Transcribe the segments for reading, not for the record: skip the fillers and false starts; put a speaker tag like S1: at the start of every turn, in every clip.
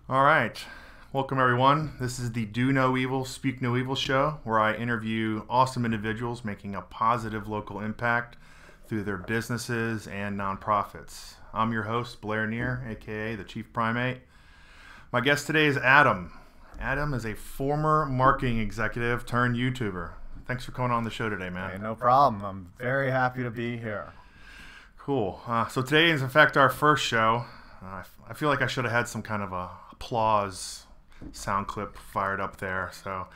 S1: All right. Welcome, everyone. This is the Do No Evil, Speak No Evil show, where I interview awesome individuals making a positive local impact through their businesses and nonprofits. I'm your host, Blair Neher, aka the Chief Primate. My guest today is Adam. Adam is a former marketing executive turned YouTuber. Thanks for coming on the show today, man.
S2: Hey, no problem. I'm very happy to be here.
S1: Cool. So today is, in fact, our first show. I feel like I should have had some kind of a applause sound clip fired up there. So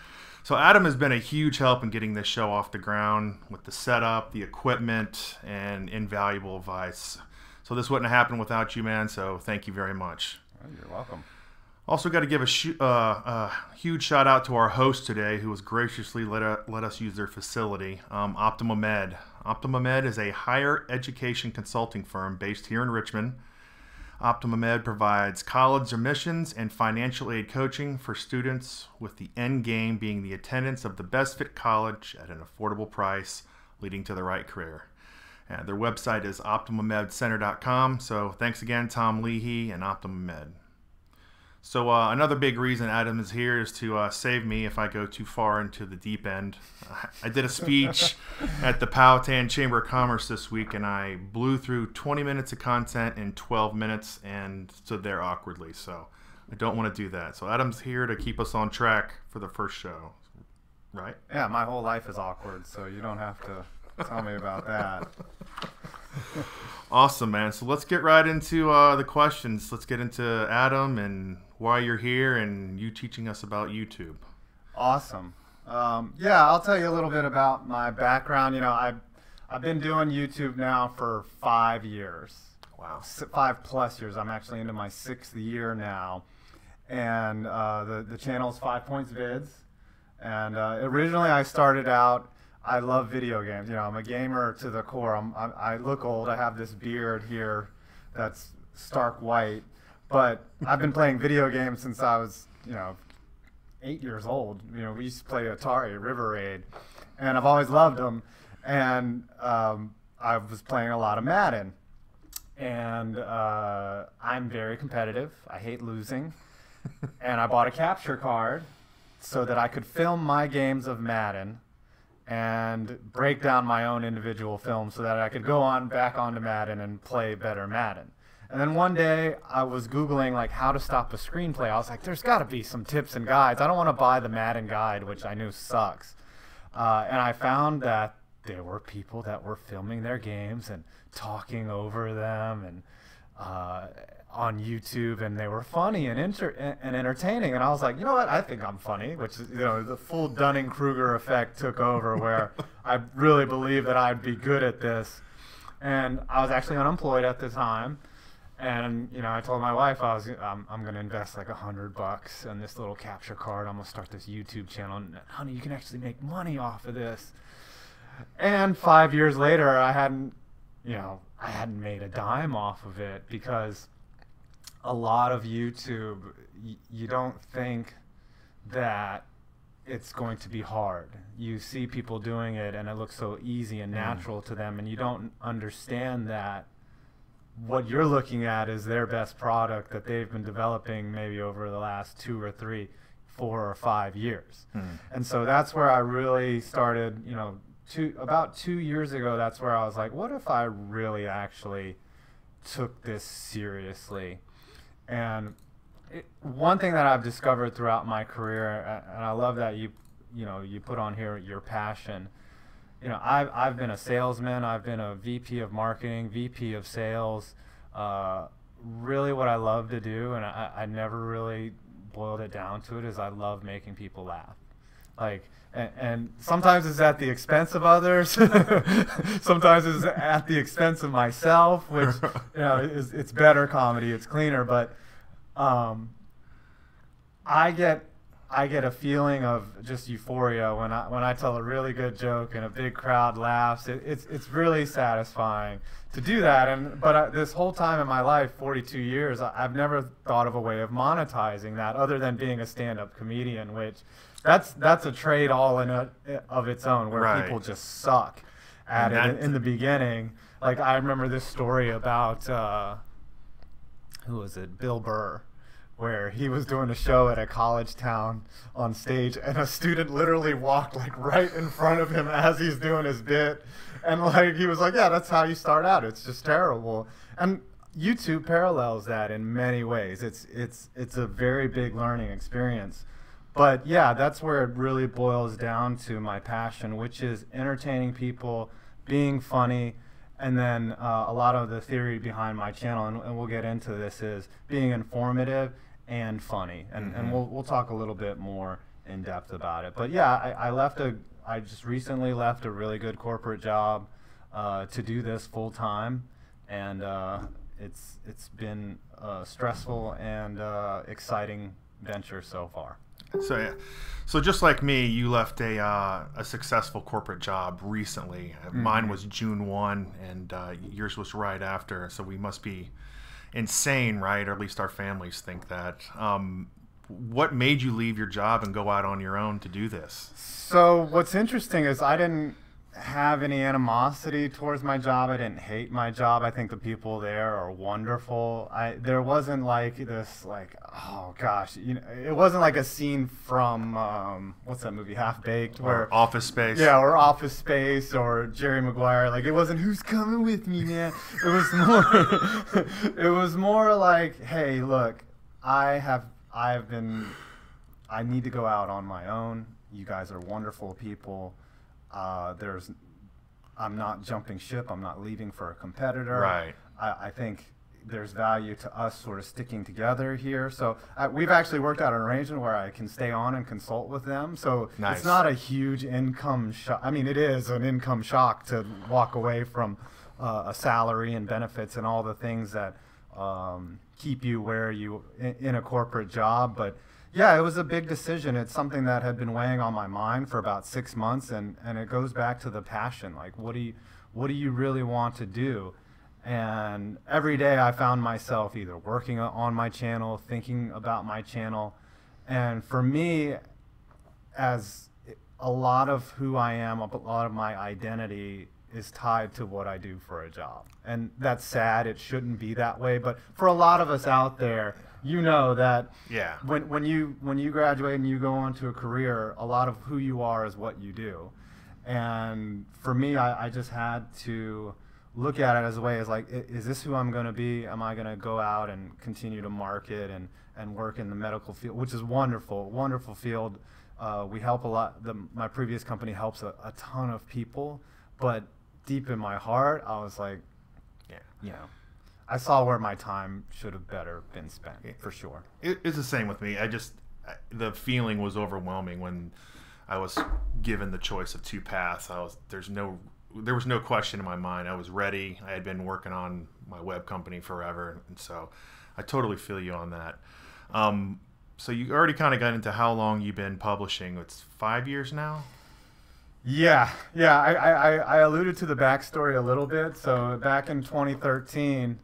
S1: Adam has been a huge help in getting this show off the ground with the setup, the equipment, and invaluable advice. So this wouldn't have happened without you, man. So thank you very much.
S2: Oh, you're welcome.
S1: Also got to give a huge shout out to our host today, who has graciously let us use their facility, Optimum Ed. Optimum Ed is a higher education consulting firm based here in Richmond. Optimum Ed provides college admissions and financial aid coaching for students, with the end game being the attendance of the best fit college at an affordable price, leading to the right career. And their website is OptimumEdCenter.com. So thanks again, Tom Leahy and Optimum Ed. So another big reason Adam is here is to save me if I go too far into the deep end. I did a speech at the Powhatan Chamber of Commerce this week, and I blew through 20 minutes of content in 12 minutes and stood there awkwardly. So I don't want to do that. So Adam's here to keep us on track for the first show, right?
S2: Yeah, my whole life is awkward, so you don't have to tell me about that.
S1: Awesome, man. So let's get right into the questions. Let's get into Adam and why you're here and you teaching us about YouTube.
S2: Awesome. Yeah, I'll tell you a little bit about my background. You know, I've been doing YouTube now for 5 years.
S1: Wow.
S2: 5+ years. I'm actually into my 6th year now. And the channel is FivePoints Vids. And originally I started out, I love video games. You know, I'm a gamer to the core. I look old. I have this beard here that's stark white. But I've been playing video games since I was, 8 years old. You know, we used to play Atari, River Raid, and I've always loved them. And I was playing a lot of Madden. And I'm very competitive. I hate losing. And I bought a capture card so that I could film my games of Madden and break down my own individual films so that I could go back onto Madden and play better Madden. And then one day I was Googling like how to stop a screenplay. I was like, there's got to be some tips and guides. I don't want to buy the Madden guide, which I knew sucks. And I found that there were people that were filming their games and talking over them and on YouTube, and they were funny and entertaining. And I was like, you know what? I think I'm funny, which is, the full Dunning-Kruger effect took over where I really believed that I'd be good at this. And I was actually unemployed at the time. And I told my wife I'm going to invest like $100 in this little capture card. I'm going to start this YouTube channel. And, honey, you can actually make money off of this. And 5 years later, I hadn't made a dime off of it, because a lot of YouTube, you don't think that it's going to be hard. You see people doing it, and it looks so easy and natural to them, and you don't understand that what you're looking at is their best product that they've been developing maybe over the last 2 or 3, 4 or 5 years. And so that's where I really started, about 2 years ago, that's where I was like, what if I really actually took this seriously? And one thing that I've discovered throughout my career, and I love that you put on here your passion. I've been a salesman. I've been a VP of marketing, VP of sales. Really what I love to do, and I never really boiled it down to it, is I love making people laugh. And sometimes it's at the expense of others. Sometimes it's at the expense of myself, which it's better comedy. It's cleaner, but I get a feeling of just euphoria when I tell a really good joke and a big crowd laughs. It's really satisfying to do that. But this whole time in my life, 42 years, I've never thought of a way of monetizing that other than being a stand-up comedian, which that's a trade all of its own, where people just suck at it in the beginning. Like, I remember this story about who was it? Bill Burr. where he was doing a show at a college town on stage, and a student literally walked like right in front of him as he's doing his bit, and like he was like, yeah, that's how you start out. It's just terrible. And YouTube parallels that in many ways. It's a very big learning experience. But yeah, that's where it really boils down to my passion, which is entertaining people, being funny, and then a lot of the theory behind my channel, and we'll get into this, is being informative and funny. And we'll talk a little bit more in depth about it. But yeah, I just recently left a really good corporate job to do this full time, and it's been a stressful and exciting venture so far.
S1: So yeah, so just like me, you left a successful corporate job recently. Mine was June 1, and yours was right after. So we must be insane, right? Or at least our families think that. What made you leave your job and go out on your own to do this?
S2: So what's interesting is I didn't have any animosity towards my job. I didn't hate my job. I think the people there are wonderful. There wasn't like this, like, oh gosh, you know, it wasn't like a scene from what's that movie, Half Baked,
S1: or Office Space.
S2: Yeah, or Office Space, or Jerry Maguire. Like, it wasn't who's coming with me, man. It was more it was more like, hey, look, I need to go out on my own. You guys are wonderful people. I'm not jumping ship. I'm not leaving for a competitor.
S1: Right.
S2: I think there's value to us sort of sticking together here. So we've actually worked out an arrangement where I can stay on and consult with them. So
S1: nice.
S2: It's not a huge income shock. I mean, it is an income shock to walk away from a salary and benefits and all the things that keep you where you in a corporate job. But yeah, it was a big decision. It's something that had been weighing on my mind for about 6 months, and it goes back to the passion. Like, what do you really want to do? And every day I found myself either working on my channel, thinking about my channel. And for me, as a lot of who I am, a lot of my identity is tied to what I do for a job. And that's sad. It shouldn't be that way. But for a lot of us out there, you know that when you graduate and you go on to a career, a lot of who you are is what you do. And for me, I just had to look at it as a way as like, is this who I'm going to be? Am I going to go out and continue to market and work in the medical field, which is wonderful, wonderful field. We help a lot. My previous company helps a ton of people, but deep in my heart, I was like, you know, I saw where my time should have better been spent, for sure.
S1: It's the same with me. The feeling was overwhelming when I was given the choice of two paths. There was no question in my mind. I was ready. I had been working on my web company forever, and so I totally feel you on that. So you already kind of got into how long you've been publishing. It's 5 years now?
S2: Yeah. I alluded to the backstory a little bit. So back in 2013,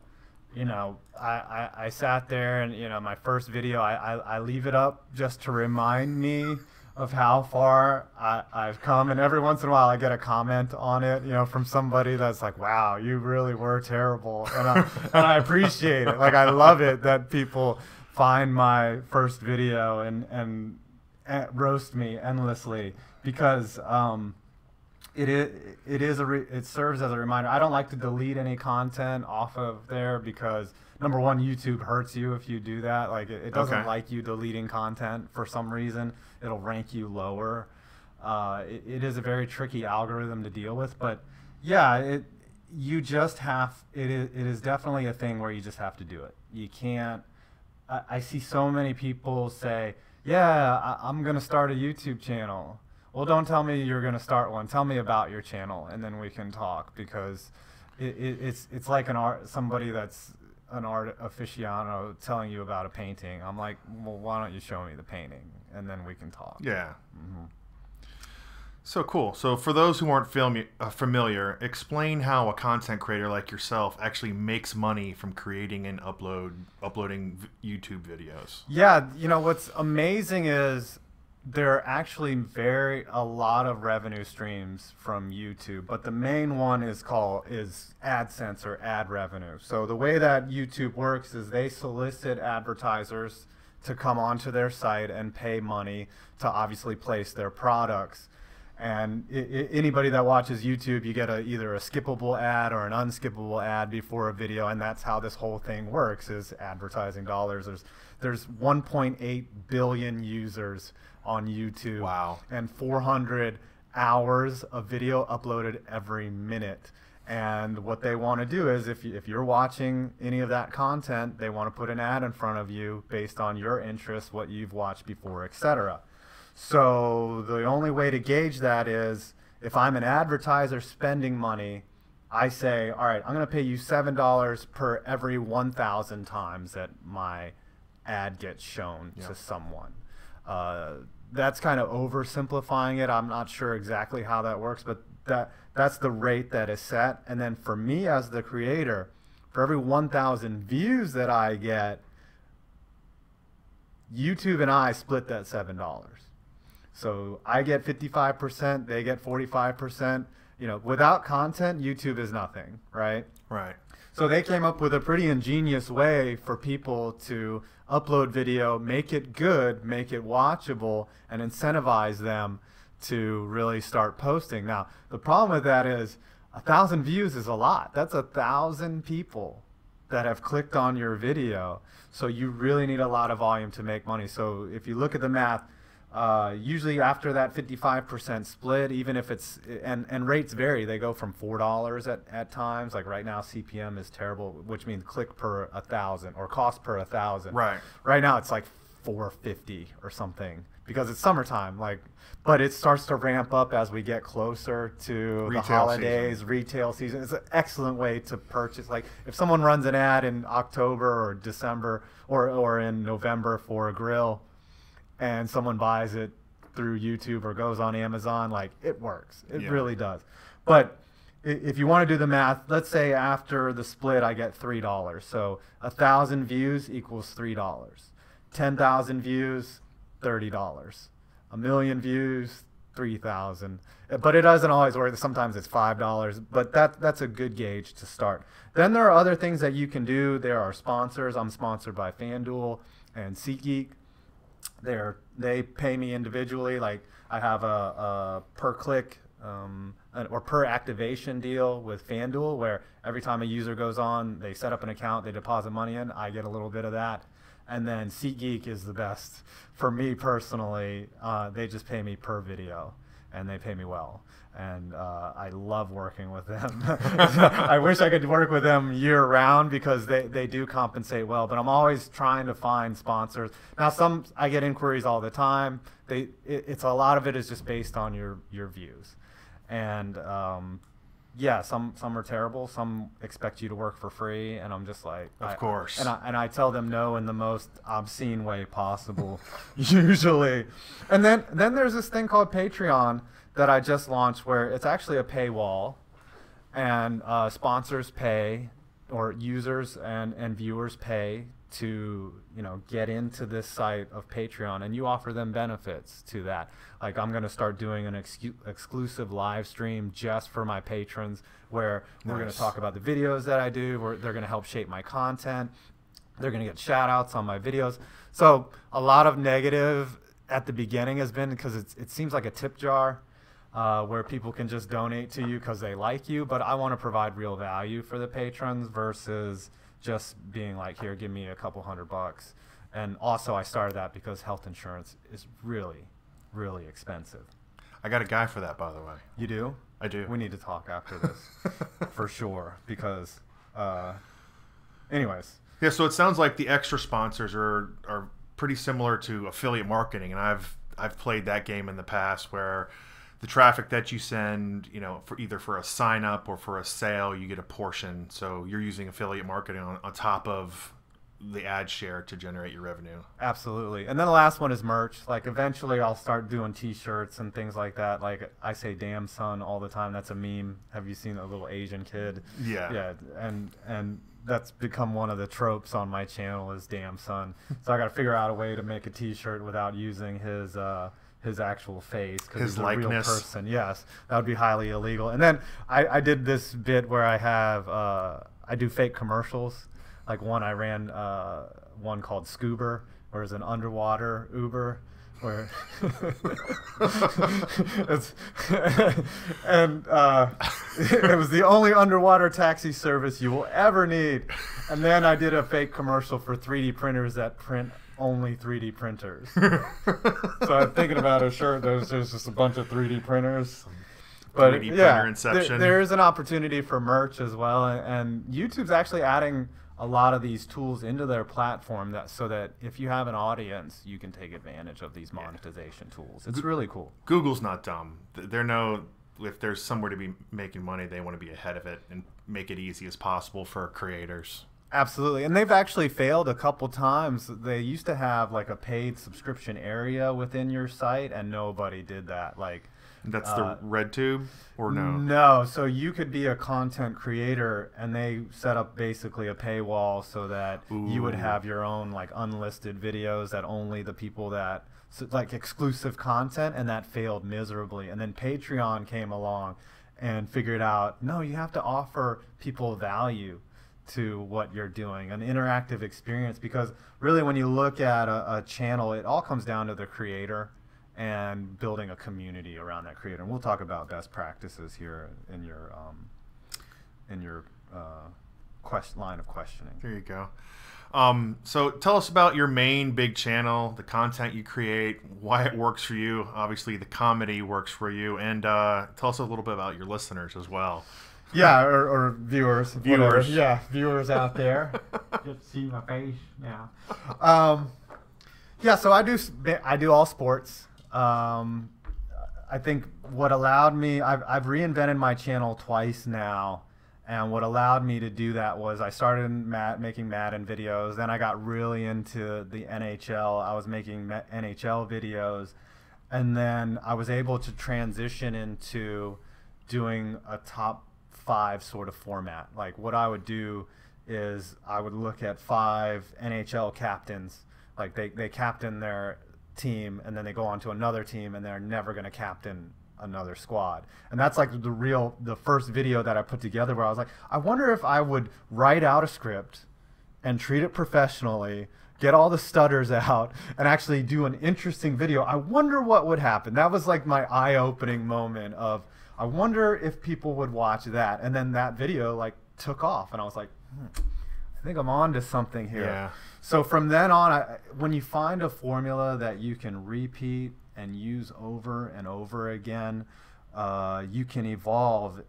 S2: you know, I sat there and, you know, my first video, I leave it up just to remind me of how far I've come. And every once in a while I get a comment on it, you know, from somebody that's like, wow, you really were terrible. And I appreciate it. Like, I love it that people find my first video and roast me endlessly, because it serves as a reminder. I don't like to delete any content off of there because, number one, YouTube hurts you if you do that. Like, it doesn't like you deleting content for some reason. It'll rank you lower. It is a very tricky algorithm to deal with, but yeah, it is definitely a thing where you just have to do it. You can't. I see so many people say, yeah, I'm going to start a YouTube channel. Well, don't tell me you're going to start one. Tell me about your channel, and then we can talk, because it's like somebody that's an art aficionado telling you about a painting. I'm like, well, why don't you show me the painting, and then we can talk.
S1: Yeah. Mm-hmm. So cool. So for those who aren't familiar, explain how a content creator like yourself actually makes money from creating and uploading YouTube videos.
S2: Yeah, you know, what's amazing is there are actually a lot of revenue streams from YouTube, but the main one is AdSense, or ad revenue. So the way that YouTube works is they solicit advertisers to come onto their site and pay money to obviously place their products. And anybody that watches YouTube, you get either a skippable ad or an unskippable ad before a video, and that's how this whole thing works, is advertising dollars. There's 1.8 billion users on YouTube.
S1: Wow.
S2: And 400 hours of video uploaded every minute. And what they want to do is, if you're watching any of that content, they want to put an ad in front of you based on your interests, what you've watched before, etc. So the only way to gauge that is, if I'm an advertiser spending money, I say, all right, I'm going to pay you $7 per every 1,000 times that my ad gets shown to someone. That's kind of oversimplifying it. I'm not sure exactly how that works, but that's the rate that is set. And then for me as the creator, for every 1,000 views that I get, YouTube and I split that $7. So I get 55%, they get 45%. You know, without content, YouTube is nothing, right?
S1: Right.
S2: So they came up with a pretty ingenious way for people to upload video, make it good, make it watchable, and incentivize them to really start posting. Now, the problem with that is 1,000 views is a lot. That's 1,000 people that have clicked on your video. So you really need a lot of volume to make money. So if you look at the math, usually after that 55% split, even if it's, and rates vary, they go from $4 at times. Like right now, CPM is terrible, which means click per 1,000 or cost per 1,000.
S1: Right.
S2: Right now it's like $4.50 or something because it's summertime. But it starts to ramp up as we get closer to the holidays, retail season. It's an excellent way to purchase. Like if someone runs an ad in October or December or in November for a grill, and someone buys it through YouTube or goes on Amazon, like it works. It really does. But if you want to do the math, let's say after the split I get $3. So 1,000 views equals $3. 10,000 views, $30. 1,000,000 views, 3,000. But it doesn't always work. Sometimes it's $5. But that's a good gauge to start. Then there are other things that you can do. There are sponsors. I'm sponsored by FanDuel and SeatGeek. They pay me individually. Like I have a per click or per activation deal with FanDuel, where every time a user goes on, they set up an account, they deposit money in, I get a little bit of that. And then SeatGeek is the best for me personally. They just pay me per video, and they pay me well. And I love working with them. I wish I could work with them year round because they do compensate well, but I'm always trying to find sponsors. Now I get inquiries all the time. It's a lot of it is just based on your views. And yeah, some are terrible. Some expect you to work for free, and I'm just like,
S1: of course.
S2: And I tell them no in the most obscene way possible, usually. And then there's this thing called Patreon that I just launched, where it's actually a paywall, and sponsors pay, or users and viewers pay to get into this site of Patreon, and you offer them benefits to that. Like I'm going to start doing an exclusive live stream just for my patrons, where we're going to talk about the videos that I do, where they're going to help shape my content. They're going to get shout outs on my videos. So a lot of negative at the beginning has been because it seems like a tip jar. Where people can just donate to you because they like you, but I want to provide real value for the patrons versus just being like, here, give me a couple $100. And also I started that because health insurance is really, really expensive.
S1: I got a guy for that, by the way.
S2: You do?
S1: I do.
S2: We need to talk after this for sure, because anyways.
S1: Yeah, so it sounds like the extra sponsors are pretty similar to affiliate marketing, and I've played that game in the past where the traffic that you send, for either for a sign up or for a sale, you get a portion. So you're using affiliate marketing on top of the ad share to generate your revenue.
S2: Absolutely. And then the last one is merch. Like eventually I'll start doing t-shirts and things like that. Like I say damn son all the time. That's a meme. Have you seen a little Asian kid?
S1: Yeah.
S2: Yeah. And that's become one of the tropes on my channel is damn son. So I got to figure out a way to make a t-shirt without using his actual face, because he's a real person. Yes, that would be highly illegal. And then I did this bit where I do fake commercials. Like I ran one called Scuba, or is an underwater Uber, where it's, and it was the only underwater taxi service you will ever need. And then I did a fake commercial for 3D printers that print only 3D printers. So I'm thinking about a shirt. There's just a bunch of 3D printers. But
S1: 3D
S2: yeah,
S1: printer inception.
S2: there is an opportunity for merch as well, and YouTube's actually adding a lot of these tools into their platform so that if you have an audience, you can take advantage of these monetization tools. It's really cool.
S1: Google's not dumb. They're if there's somewhere to be making money, they want to be ahead of it and make it easy as possible for creators.
S2: Absolutely, and they've actually failed a couple times. They used to have like a paid subscription area within your site, and nobody did that. Like,
S1: that's the RedTube, or no?
S2: No, so you could be a content creator, and they set up basically a paywall so that you would have your own like unlisted videos that only the people that like exclusive content, and that failed miserably. And then Patreon came along and figured out, no, you have to offer people value to what you're doing, an interactive experience, because really when you look at a channel, it all comes down to the creator and building a community around that creator. And we'll talk about best practices here in your line of questioning.
S1: There you go. So tell us about your main big channel, the content you create, why it works for you. Obviously the comedy works for you, and tell us a little bit about your listeners as well.
S2: Yeah, or viewers.
S1: Viewers.
S2: Yeah, viewers out there. Just see my face now. Yeah, so I do all sports. I think what allowed me, I've reinvented my channel twice now, and what allowed me to do that was I started making Madden videos. Then I got really into the NHL. I was making NHL videos, and then I was able to transition into doing a top 5 sort of format. Like what I would do is I would look at 5 NHL captains, like they captain their team and then they go on to another team and they're never going to captain another squad. And that's like the first video that I put together, where I was like, I wonder if I would write out a script and treat it professionally, get all the stutters out, and actually do an interesting video. I wonder what would happen. That was like my eye-opening moment of, I wonder if people would watch that. And then that video like took off, and I was like, I think I'm on to something here.
S1: Yeah.
S2: So from then on, when you find a formula that you can repeat and use over and over again, you can evolve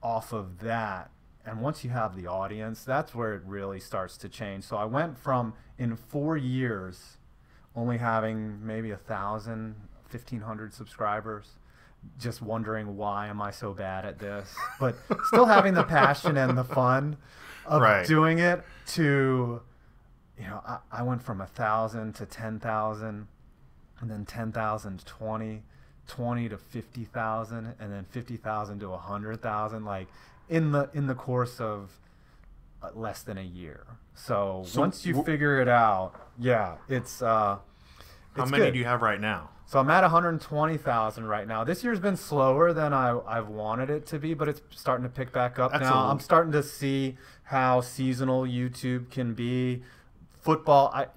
S2: off of that. And once you have the audience, that's where it really starts to change. So I went from, in 4 years, only having maybe 1,000, 1,500 subscribers, just wondering, why am I so bad at this? But still having the passion and the fun of doing it, to, you know, I went from 1,000 to 10,000, and then 10,000 to 20, 20 to 50,000, and then 50,000 to 100,000, like in the course of less than a year. So once you figure it out, yeah, it's how
S1: many
S2: good.
S1: do you have right now?
S2: So I'm at 120,000 right now. This year's been slower than I've wanted it to be, but it's starting to pick back up now. I'm starting to see how seasonal YouTube can be. Football,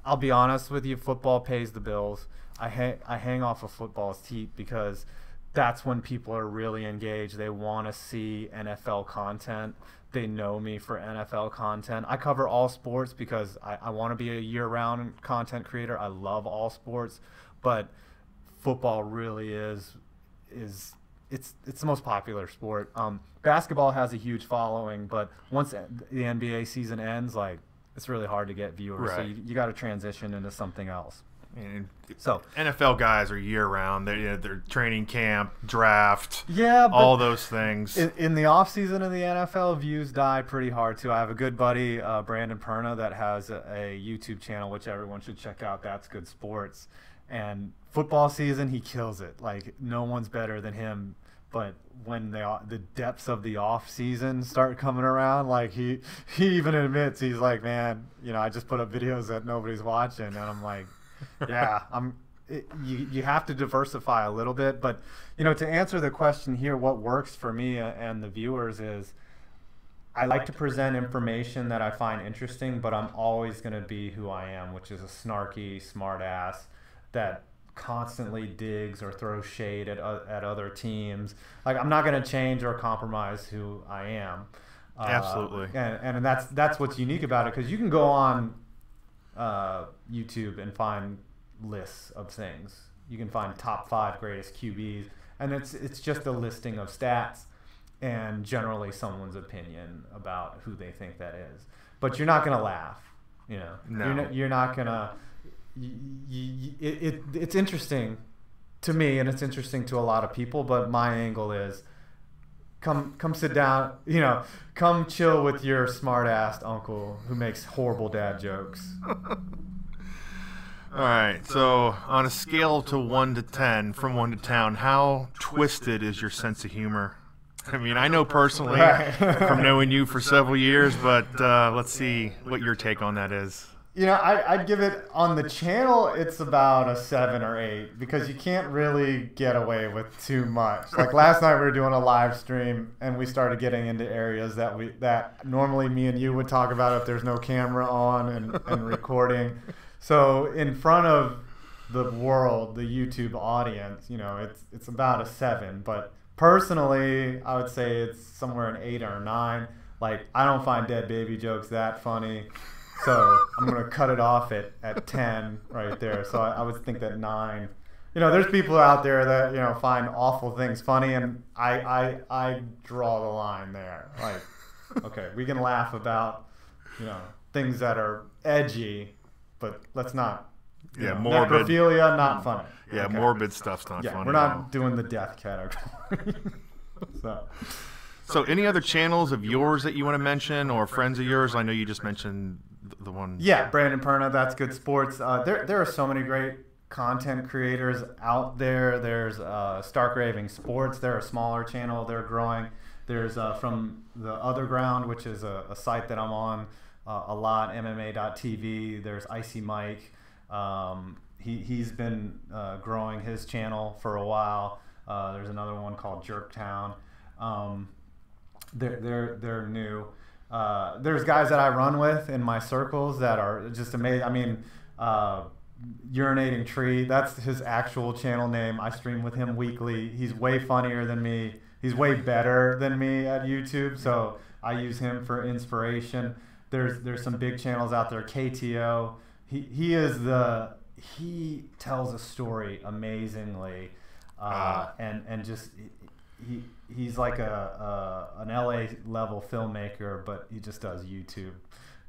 S2: I'll be honest with you, football pays the bills. I hang off of football's teeth because that's when people are really engaged. They want to see NFL content. They know me for NFL content. I cover all sports because I want to be a year-round content creator. I love all sports, but football really is it's the most popular sport. Basketball has a huge following, but once the NBA season ends, like, it's really hard to get viewers.
S1: Right.
S2: So you got to transition into something else.
S1: And
S2: so
S1: NFL guys are year round. They're training camp, draft,
S2: yeah,
S1: all those things.
S2: In the off season of the NFL, views die pretty hard too. I have a good buddy, Brandon Perna, that has a YouTube channel which everyone should check out. That's Good Sports. And football season, he kills it. Like, no one's better than him. But when the depths of the off season start coming around, like he even admits, he's like, man, you know, I just put up videos that nobody's watching, and I'm like, yeah, you have to diversify a little bit. But, you know, to answer the question here, what works for me and the viewers is, I like to present information that I find interesting, but I'm always going to be who I am, which is a snarky smart ass that constantly digs or throws shade at other teams. Like, I'm not going to change or compromise who I am.
S1: Absolutely.
S2: And that's what's unique about it, because you can go on YouTube and find lists of things. You can find top 5 greatest QBs, and it's just a listing of stats and generally someone's opinion about who they think that is. But you're not going to laugh, you know.
S1: No.
S2: You're not going to. It's interesting to me, and it's interesting to a lot of people. But my angle is, come sit down, you know, come chill with your smart-assed uncle who makes horrible dad jokes.
S1: All right. So on a scale to 1 to 10, from 1 to 10, how twisted is your sense of humor? I mean, I know personally from knowing you for several years, but let's see what your take on that is.
S2: You know, I'd give it, on the channel, it's about a 7 or 8, because you can't really get away with too much. Like last night we were doing a live stream and we started getting into areas that normally me and you would talk about if there's no camera on and recording. So in front of the world, the YouTube audience, you know, it's about a 7, but personally, I would say it's somewhere an 8 or a 9. Like, I don't find dead baby jokes that funny, so I'm gonna cut it off at 10 right there. So I would think that 9. You know, there's people out there that, you know, find awful things funny, and I draw the line there. Like, okay, we can laugh about, you know, things that are edgy, but let's not.
S1: Yeah, morbid.
S2: Necrophilia, not funny.
S1: Yeah,
S2: okay.
S1: Morbid stuff's not funny.
S2: We're not doing the death category.
S1: So any other channels of yours that you want to mention, or friends of yours? I know you just mentioned the one.
S2: Yeah, Brandon Perna, That's Good Sports. There are so many great content creators out there. There's Stark Raving Sports. They're a smaller channel. They're growing. There's From the Other Ground, which is a site that I'm on a lot, MMA.tv. There's Icy Mike. He's been growing his channel for a while. There's another one called Jerktown. They're new. There's guys that I run with in my circles that are just amazing. I mean, Urinating Tree, that's his actual channel name. I stream with him weekly. He's way funnier than me. He's way better than me at YouTube, so I use him for inspiration. There's some big channels out there. KTO. He tells a story amazingly, and just he's like an LA level filmmaker, but he just does YouTube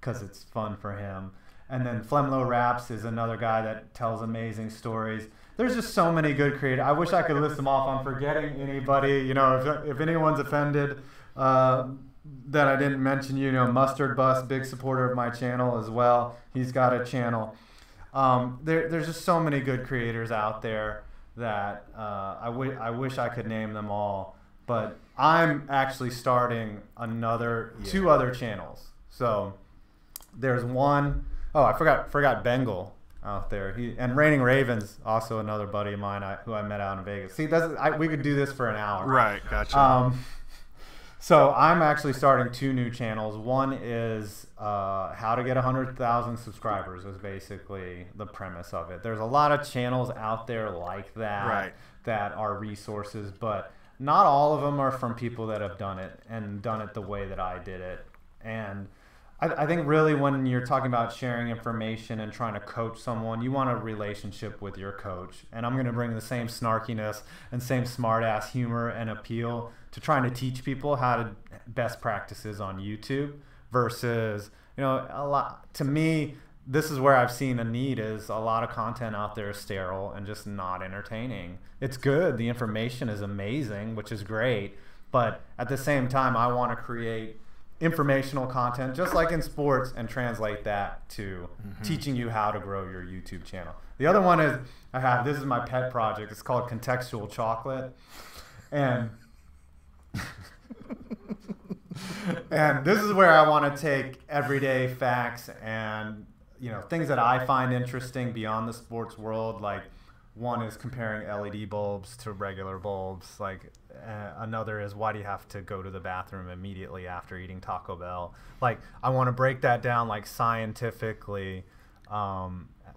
S2: because it's fun for him. And then Flemlo Raps is another guy that tells amazing stories. There's just so many good creators. I wish I could list them off. I'm forgetting anybody. You know, if anyone's offended that I didn't mention, you know, Mustard Bus, big supporter of my channel as well. He's got a channel. There's just so many good creators out there that I wish I could name them all. But I'm actually starting two other channels. So there's one. Oh, I forgot Bengal out there. And Raining Ravens, also another buddy of mine who I met out in Vegas. See, we could do this for an hour.
S1: Right, gotcha.
S2: So I'm actually starting 2 new channels. One is how to get 100,000 subscribers is basically the premise of it. There's a lot of channels out there like that,
S1: right,
S2: that are resources, but not all of them are from people that have done it and done it the way that I did it. And I think really when you're talking about sharing information and trying to coach someone, you want a relationship with your coach. And I'm going to bring the same snarkiness and same smart-ass humor and appeal to trying to teach people how to best practices on YouTube versus, you know, to me, this is where I've seen a need is a lot of content out there is sterile and just not entertaining. It's good. The information is amazing, which is great. But at the same time, I want to create informational content just like in sports and translate that to teaching you how to grow your YouTube channel. The other one is this is my pet project. It's called Contextual Chocolate. And and this is where I want to take everyday facts and, you know, things that I find interesting beyond the sports world. Like, one is comparing LED bulbs to regular bulbs. Like, another is, why do you have to go to the bathroom immediately after eating Taco Bell? Like, I want to break that down, like, scientifically,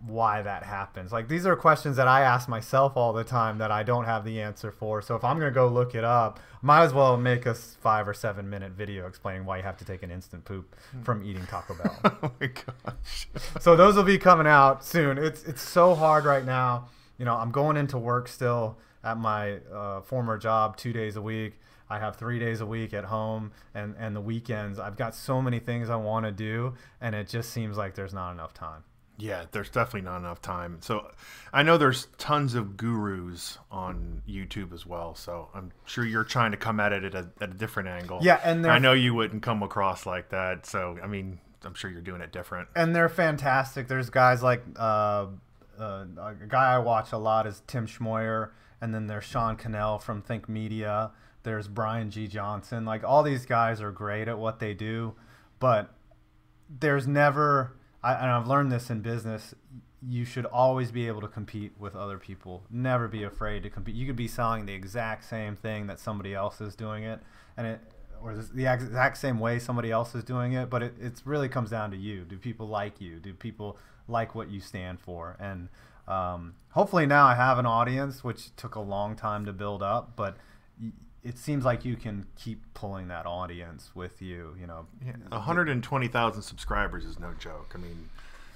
S2: why that happens. Like, these are questions that I ask myself all the time that I don't have the answer for. So if I'm going to go look it up, might as well make a 5 or 7 minute video explaining why you have to take an instant poop from eating Taco Bell.
S1: Oh my gosh.
S2: So those will be coming out soon. It's so hard right now. You know, I'm going into work still at my former job 2 days a week. I have 3 days a week at home, and the weekends. I've got so many things I want to do, and it just seems like there's not enough time.
S1: Yeah, there's definitely not enough time. So I know there's tons of gurus on YouTube as well. So I'm sure you're trying to come at it at a different angle.
S2: Yeah, and
S1: I know you wouldn't come across like that. So, I mean, I'm sure you're doing it different.
S2: And they're fantastic. There's guys like a guy I watch a lot is Tim Schmoyer, and then there's Sean Cannell from Think Media. There's Brian G. Johnson. Like, all these guys are great at what they do, but there's never... and I've learned this in business, you should always be able to compete with other people. Never be afraid to compete. You could be selling the exact same thing that somebody else is doing it, or the exact same way somebody else is doing it, but it really comes down to you. Do people like you? Do people like what you stand for? And hopefully now I have an audience, which took a long time to build up, but it seems like you can keep pulling that audience with you, you know.
S1: Yeah, 120,000 subscribers is no joke. I mean,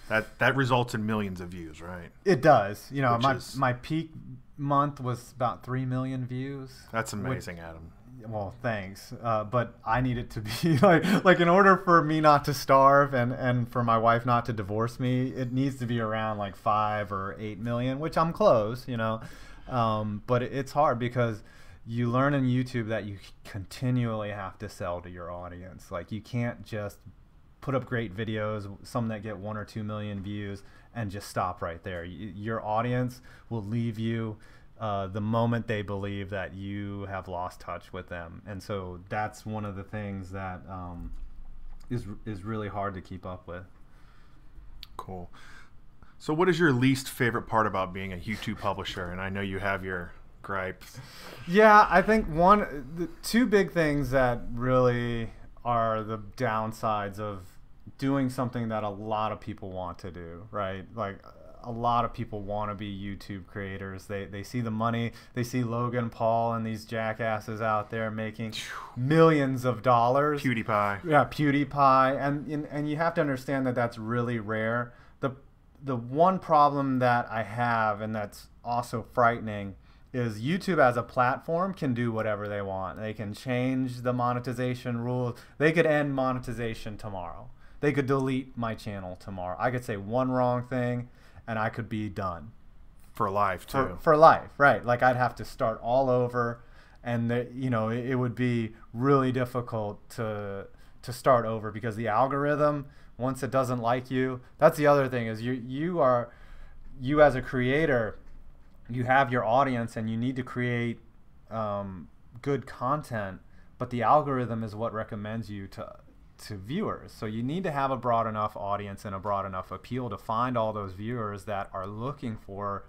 S1: that results in millions of views, right?
S2: It does. You know, my peak month was about 3 million views.
S1: That's amazing, Adam.
S2: Well, thanks. But I need it to be like in order for me not to starve and for my wife not to divorce me, it needs to be around like 5 or 8 million, which I'm close, you know. But it's hard because you learn in YouTube that you continually have to sell to your audience. Like, you can't just put up great videos, some that get 1 or 2 million views, and just stop right there. Your audience will leave you the moment they believe that you have lost touch with them. And so that's one of the things that is really hard to keep up with.
S1: Cool. So what is your least favorite part about being a YouTube publisher? And I know you have your gripes.
S2: Yeah, I think the 2 big things that really are the downsides of doing something that a lot of people want to do, right? Like, a lot of people want to be YouTube creators. They see the money. They see Logan Paul and these jackasses out there making millions of dollars.
S1: PewDiePie.
S2: Yeah, PewDiePie. And you have to understand that that's really rare. The one problem that I have, and that's also frightening, is YouTube as a platform can do whatever they want. They can change the monetization rules. They could end monetization tomorrow. They could delete my channel tomorrow. I could say one wrong thing and I could be done.
S1: For life, too.
S2: For life, right. Like, I'd have to start all over, and you know, it would be really difficult to start over because the algorithm, once it doesn't like you, that's the other thing is you as a creator, you have your audience and you need to create good content, but the algorithm is what recommends you to viewers. So you need to have a broad enough audience and a broad enough appeal to find all those viewers that are looking for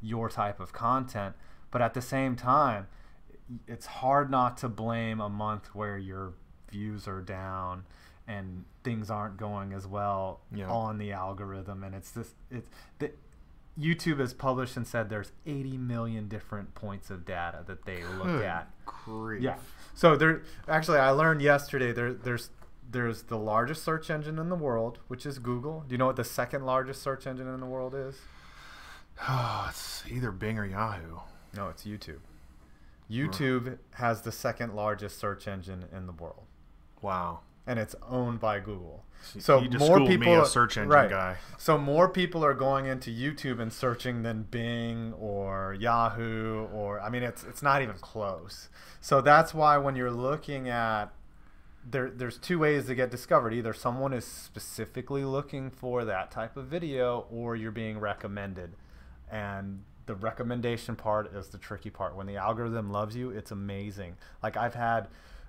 S2: your type of content. But at the same time, it's hard not to blame a month where your views are down and things aren't going as well on the algorithm. And YouTube has published and said there's 80 million different points of data that they look at.
S1: Grief.
S2: Yeah. So I learned yesterday there's the largest search engine in the world, which is Google. Do you know what the second largest search engine in the world is?
S1: Oh, it's either Bing or Yahoo.
S2: No, it's YouTube. YouTube has the second largest search engine in the world.
S1: Wow.
S2: And it's owned by Google.
S1: So you just more people, me a search engine guy.
S2: So more people are going into YouTube and searching than Bing or Yahoo, or I mean, it's not even close. So that's why when you're looking at there's 2 ways to get discovered. Either someone is specifically looking for that type of video, or you're being recommended. And the recommendation part is the tricky part. When the algorithm loves you, it's amazing. Like, I've had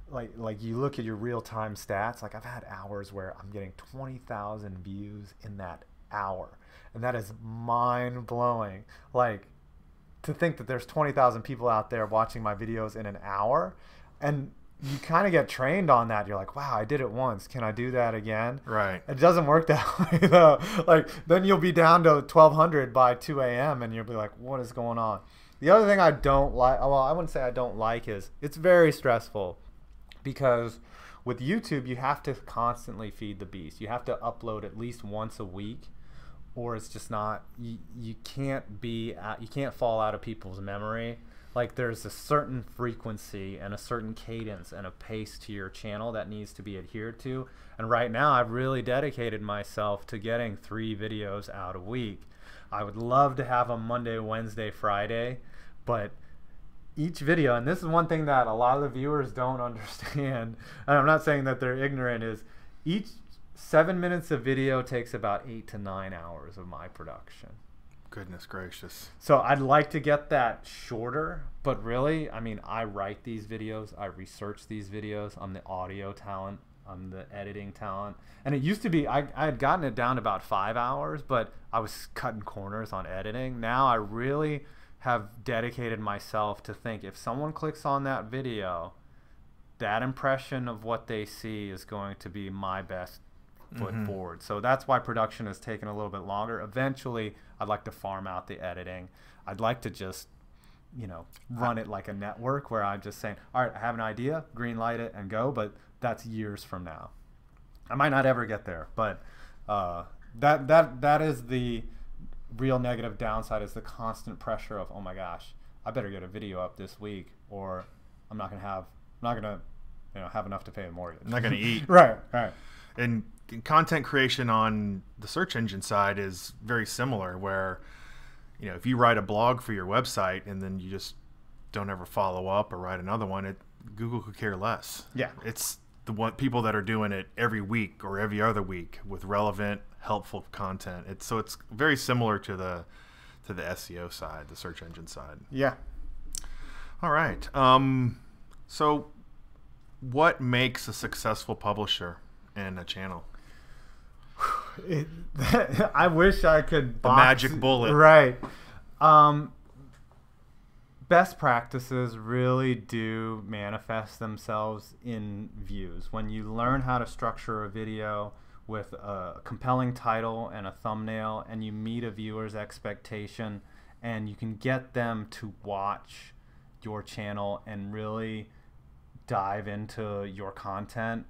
S2: like you look at your real-time stats, like I've had hours where I'm getting 20,000 views in that hour, and that is mind-blowing. Like, to think that there's 20,000 people out there watching my videos in an hour, and you kind of get trained on that. You're like, wow, I did it once. Can I do that again?
S1: Right.
S2: It doesn't work that way though. Like then you'll be down to 1,200 by 2 a.m. and you'll be like, what is going on? The other thing I don't like, well, I wouldn't say I don't like, is it's very stressful because with YouTube, you have to constantly feed the beast. You have to upload at least once a week, or it's just not, you can't fall out of people's memory. Like there's a certain frequency and a certain cadence and a pace to your channel that needs to be adhered to. And right now I've really dedicated myself to getting 3 videos out a week. I would love to have a Monday, Wednesday, Friday, but each video, and this is one thing that a lot of the viewers don't understand, and I'm not saying that they're ignorant, is each 7 minutes of video takes about 8 to 9 hours of my production.
S1: Goodness gracious.
S2: So I'd like to get that shorter, but really, I mean, I write these videos, I research these videos, I'm the audio talent, I'm the editing talent. And it used to be, I had gotten it down to about 5 hours, but I was cutting corners on editing. Now I really have dedicated myself to think if someone clicks on that video, that impression of what they see is going to be my best foot forward. So that's why production has taken a little bit longer. Eventually, I'd like to farm out the editing. I'd like to just, you know, run it like a network where I'm just saying, all right, I have an idea, green light it and go, but that's years from now. I might not ever get there, but that is the real negative downside, is the constant pressure of, oh my gosh, I better get a video up this week or I'm not gonna have enough to pay a mortgage.
S1: I'm not gonna eat.
S2: Right.
S1: And content creation on the search engine side is very similar, where, you know, if you write a blog for your website and then you just don't ever follow up or write another one, Google could care less.
S2: Yeah.
S1: It's the people that are doing it every week or every other week with relevant, helpful content. It's very similar to the SEO side, the search engine side.
S2: Yeah.
S1: All right. So what makes a successful publisher and a channel?
S2: I wish I could
S1: the magic bullet.
S2: Right. Best practices really do manifest themselves in views. When you learn how to structure a video with a compelling title and a thumbnail, and you meet a viewer's expectation, and you can get them to watch your channel and really dive into your content.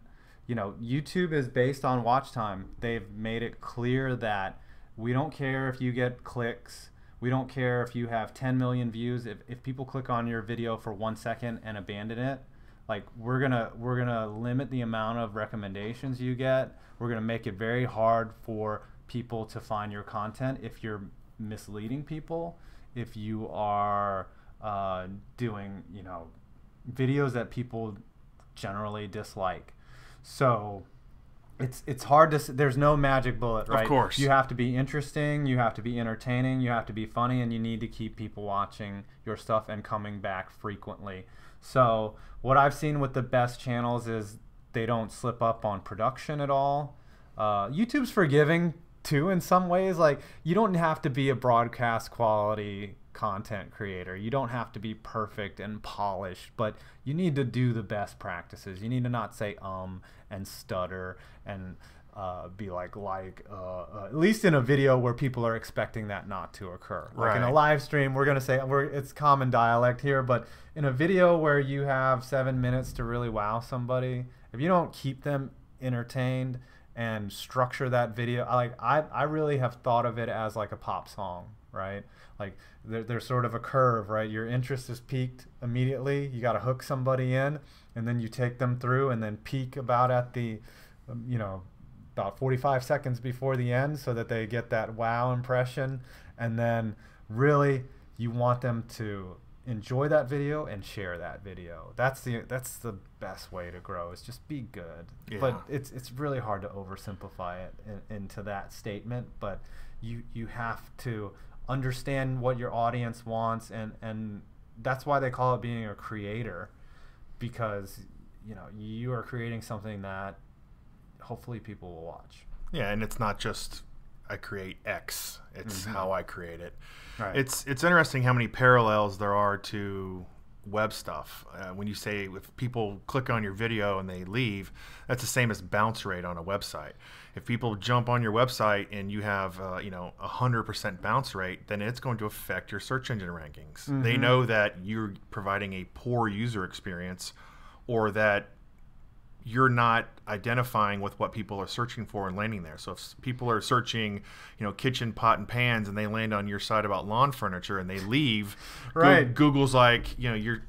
S2: You know, YouTube is based on watch time. They've made it clear that we don't care if you get clicks. We don't care if you have 10 million views. If people click on your video for 1 second and abandon it, like we're gonna limit the amount of recommendations you get. We're gonna make it very hard for people to find your content if you're misleading people, if you are doing, you know, videos that people generally dislike. So it's hard to, there's no magic bullet, right?
S1: Of course.
S2: You have to be interesting, you have to be entertaining, you have to be funny, and you need to keep people watching your stuff and coming back frequently. So what I've seen with the best channels is they don't slip up on production at all. YouTube's forgiving too in some ways. Like, you don't have to be a broadcast quality content creator. You don't have to be perfect and polished, but you need to do the best practices. You need to not say and stutter and be like at least in a video where people are expecting that not to occur. Like in a live stream, we're gonna say it's common dialect here, but in a video where you have 7 minutes to really wow somebody, if you don't keep them entertained and structure that video, I really have thought of it as like a pop song, right? Like there's sort of a curve, right? Your interest is peaked immediately. You got to hook somebody in, and then you take them through, and then peak about at the, you know, about 45 seconds before the end, so that they get that wow impression, and then really you want them to enjoy that video and share that video. That's the best way to grow, is just be good. Yeah. But it's really hard to oversimplify it into that statement. But you have to understand what your audience wants, and that's why they call it being a creator, because you know you are creating something that hopefully people will watch.
S1: Yeah, and it's not just I create X. It's how I create it.
S2: Right.
S1: It's interesting how many parallels there are to web stuff. When you say if people click on your video and they leave, that's the same as bounce rate on a website. If people jump on your website and you have 100% bounce rate, then it's going to affect your search engine rankings. They know that you're providing a poor user experience, or that you're not identifying with what people are searching for and landing there. So if people are searching, kitchen pot and pans, and they land on your site about lawn furniture and they leave,
S2: right.
S1: Google's like, you're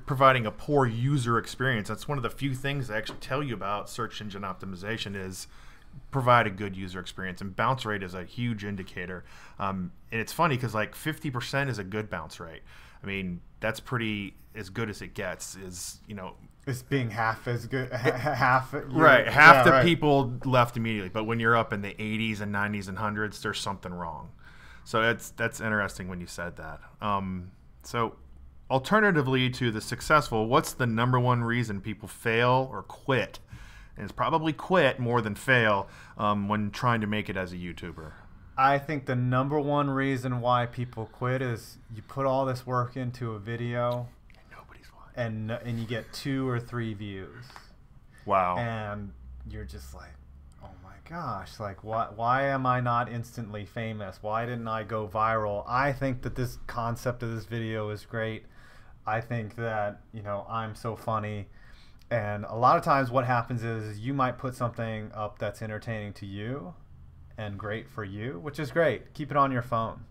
S1: providing a poor user experience. That's one of the few things they actually tell you about search engine optimization is provide a good user experience. And bounce rate is a huge indicator. And it's funny because like 50% is a good bounce rate. I mean, that's pretty as good as it gets.
S2: It's being half as good,
S1: half the people left immediately. But when you're up in the 80s and 90s and 100s, there's something wrong. So that's interesting when you said that. So alternatively to the successful, what's the number one reason people fail or quit? And it's probably quit more than fail when trying to make it as a YouTuber.
S2: I think the number one reason why people quit is you put all this work into a video and you get 2 or 3 views.
S1: Wow.
S2: And you're just like, oh my gosh, like why am I not instantly famous? Why didn't I go viral? I think that this concept of this video is great. I think that, I'm so funny. And a lot of times what happens is you might put something up that's entertaining to you and great for you, which is great. Keep it on your phone.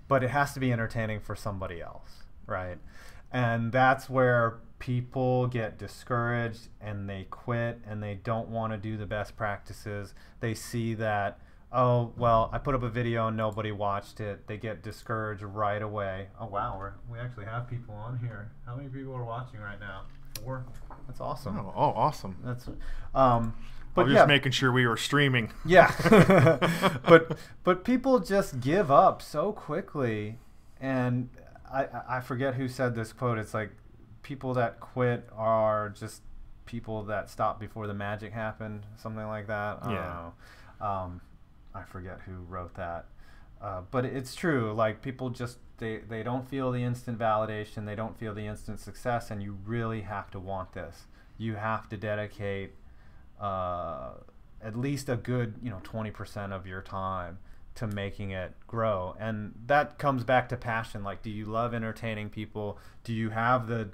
S2: But it has to be entertaining for somebody else, right? And that's where people get discouraged and they quit and they don't want to do the best practices. They see that, oh, well, I put up a video and nobody watched it. They get discouraged right away. Oh, wow, we actually have people on here. How many people are watching right now? 4? That's awesome.
S1: Oh, awesome.
S2: That's
S1: but just making sure we were streaming.
S2: Yeah. but people just give up so quickly. And I forget who said this quote. It's like people that quit are just people that stop before the magic happened, something like that. I don't know. I forget who wrote that. But it's true. Like people just they don't feel the instant validation. They don't feel the instant success. And you really have to want this. You have to dedicate at least a good 20% of your time to making it grow. And that comes back to passion. Like, do you love entertaining people? Do you have the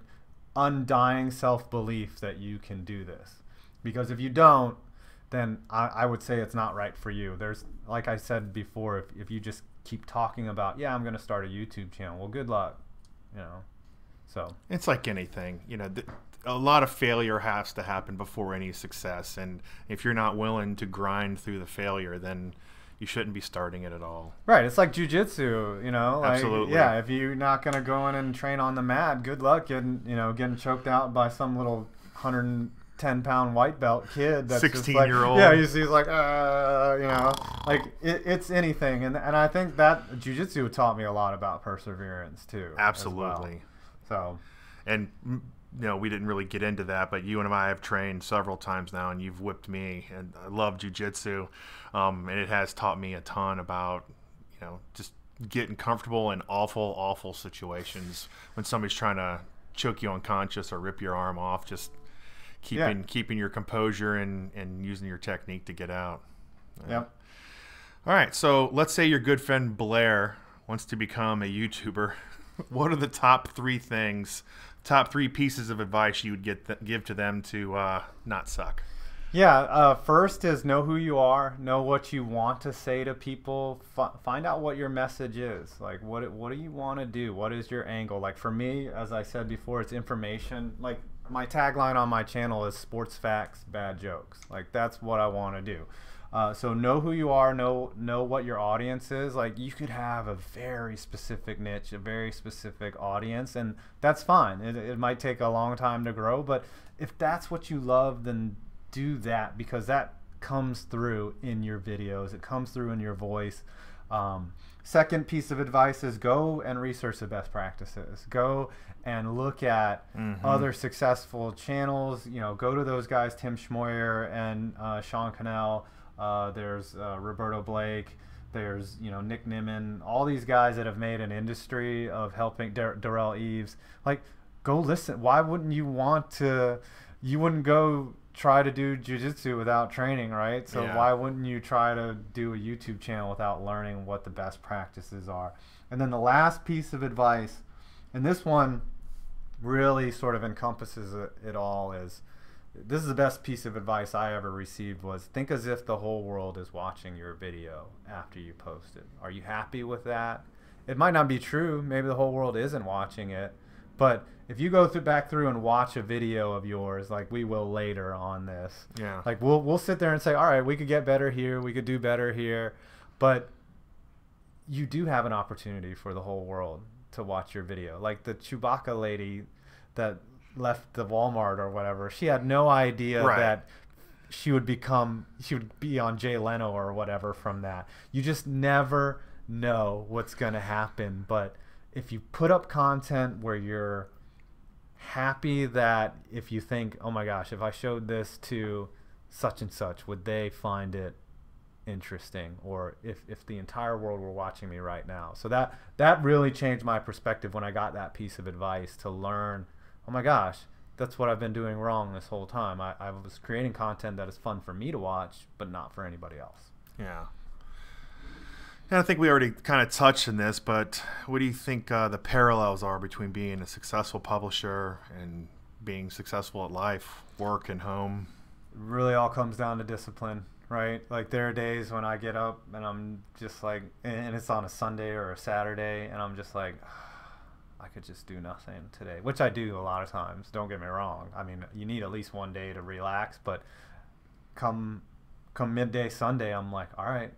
S2: undying self-belief that you can do this? Because if you don't, then I would say it's not right for you. There's, like I said before, if you just keep talking about, yeah, I'm going to start a YouTube channel, well, good luck, So
S1: it's like anything, a lot of failure has to happen before any success. And if you're not willing to grind through the failure, then you shouldn't be starting it at all.
S2: Right. It's like jiu-jitsu, Like,
S1: absolutely.
S2: Yeah. If you're not going to go in and train on the mat, good luck getting choked out by some little 110-pound white belt kid that's
S1: 16-year-old.
S2: Yeah. He's like, like it's anything. And I think that jiu-jitsu taught me a lot about perseverance too.
S1: Absolutely.
S2: Well. So.
S1: And we didn't really get into that, but you and I have trained several times now, and you've whipped me, and I love jiu-jitsu, and it has taught me a ton about, just getting comfortable in awful, awful situations when somebody's trying to choke you unconscious or rip your arm off, just keeping your composure and using your technique to get out.
S2: Yep.
S1: All right, so let's say your good friend Blair wants to become a YouTuber. What are the top 3 pieces of advice you would give to them to not suck?
S2: Yeah, first is know who you are, know what you want to say to people, find out what your message is. Like, what do you want to do? What is your angle? Like for me, as I said before, it's information. Like my tagline on my channel is sports facts, bad jokes. Like that's what I want to do. So know who you are, know what your audience is. Like you could have a very specific niche, a very specific audience, and that's fine. It might take a long time to grow, but if that's what you love, then do that, because that comes through in your videos. It comes through in your voice. Second piece of advice is go and research the best practices. Go and look at other successful channels. Go to those guys, Tim Schmoyer and Sean Cannell. There's Roberto Blake. There's, Nick Nimmin, all these guys that have made an industry of helping Darrell Eves. Like, go listen. Why wouldn't you want to? You wouldn't go try to do jiu-jitsu without training, right? So why wouldn't you try to do a YouTube channel without learning what the best practices are? And then the last piece of advice, and this one really sort of encompasses it all, is this is the best piece of advice I ever received, was think as if the whole world is watching your video after you post it. Are you happy with that? It might not be true. Maybe the whole world isn't watching it. But if you go back through and watch a video of yours, like we will later on this, like we'll sit there and say, all right, we could get better here, we could do better here, but you do have an opportunity for the whole world to watch your video. Like the Chewbacca lady that left the Walmart or whatever, she had no idea that she would be on Jay Leno or whatever from that. You just never know what's going to happen. But if you put up content where you're happy, that if you think, oh my gosh, if I showed this to such and such, would they find it interesting? Or if the entire world were watching me right now. So that really changed my perspective when I got that piece of advice, to learn, oh my gosh, that's what I've been doing wrong this whole time. I was creating content that is fun for me to watch, but not for anybody else.
S1: Yeah. And I think we already kind of touched on this, but what do you think the parallels are between being a successful publisher and being successful at life, work, and home?
S2: It really all comes down to discipline, right? Like there are days when I get up and I'm just like, and it's on a Sunday or a Saturday, and I'm just like, I could just do nothing today, which I do a lot of times. Don't get me wrong. I mean, you need at least one day to relax, but come midday Sunday, I'm like, all right,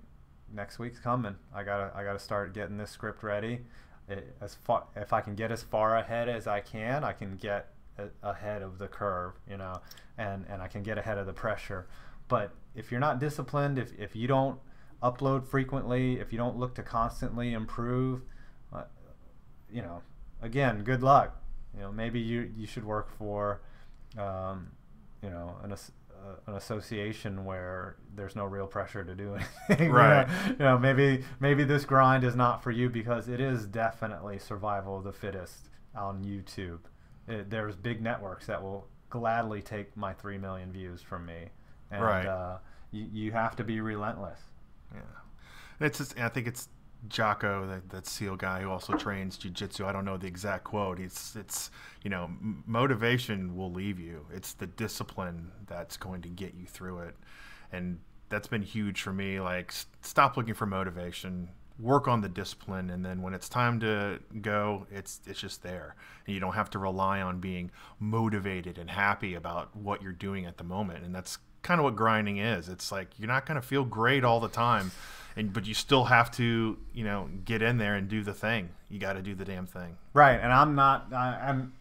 S2: next week's coming. I gotta start getting this script ready. If I can get as far ahead as I can get ahead of the curve, and I can get ahead of the pressure. But if you're not disciplined, if you don't upload frequently, if you don't look to constantly improve, again, good luck. Maybe you should work for, an association where there's no real pressure to do anything.
S1: Right.
S2: Maybe this grind is not for you, because it is definitely survival of the fittest on YouTube. There's big networks that will gladly take my 3 million views from me, and you have to be relentless.
S1: Yeah, I think it's Jocko, that SEAL guy who also trains jiu-jitsu. I don't know the exact quote. It's motivation will leave you. It's the discipline that's going to get you through it. And that's been huge for me. Like, stop looking for motivation, work on the discipline, and then when it's time to go, it's just there. And you don't have to rely on being motivated and happy about what you're doing at the moment. And that's kind of what grinding is. It's like, you're not going to feel great all the time, but you still have to, get in there and do the thing. You got to do the damn thing.
S2: Right. And I'm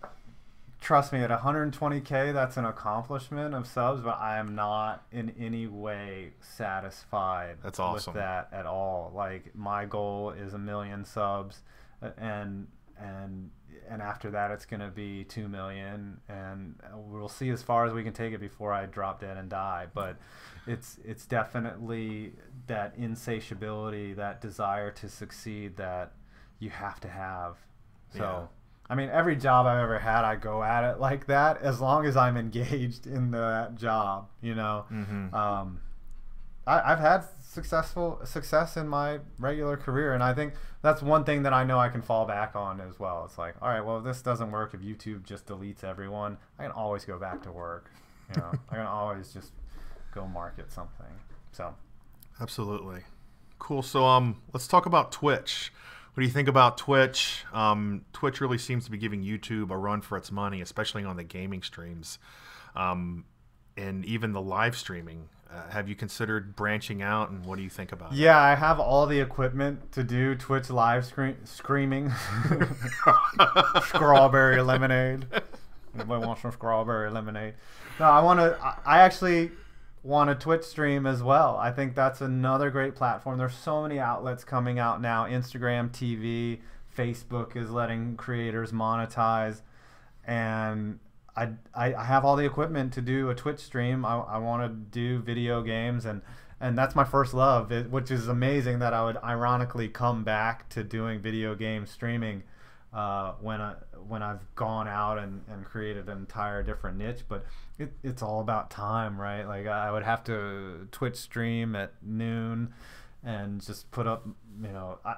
S2: trust me, at 120K, that's an accomplishment of subs, but I am not in any way satisfied
S1: That's awesome.
S2: with that at all. Like, my goal is 1 million subs, and after that it's going to be 2 million, and we'll see as far as we can take it before I drop dead and die. But it's definitely that insatiability, that desire to succeed that you have to have. So
S1: Yeah.
S2: I mean, every job I've ever had, I go at it like that, as long as I'm engaged in that job.
S1: Mm-hmm.
S2: I've had success in my regular career, and I think that's one thing that I know I can fall back on as well. It's like, all right, well, if this doesn't work, if YouTube just deletes everyone, I can always go back to work. I can always just go market something. So,
S1: Absolutely. Cool. So let's talk about Twitch. What do you think about Twitch? Twitch really seems to be giving YouTube a run for its money, especially on the gaming streams, and even the live streaming. Have you considered branching out, and what do you think about it?
S2: Yeah, I have all the equipment to do Twitch live screaming. Strawberry lemonade. Anybody want some strawberry lemonade? No, I actually want a Twitch stream as well. I think that's another great platform. There's so many outlets coming out now. Instagram TV, Facebook is letting creators monetize, and I have all the equipment to do a Twitch stream. I want to do video games, and and that's my first love, which is amazing that I would ironically come back to doing video game streaming when I've gone out and created an entire different niche. But it's all about time, right? Like I would have to Twitch stream at noon and just put up,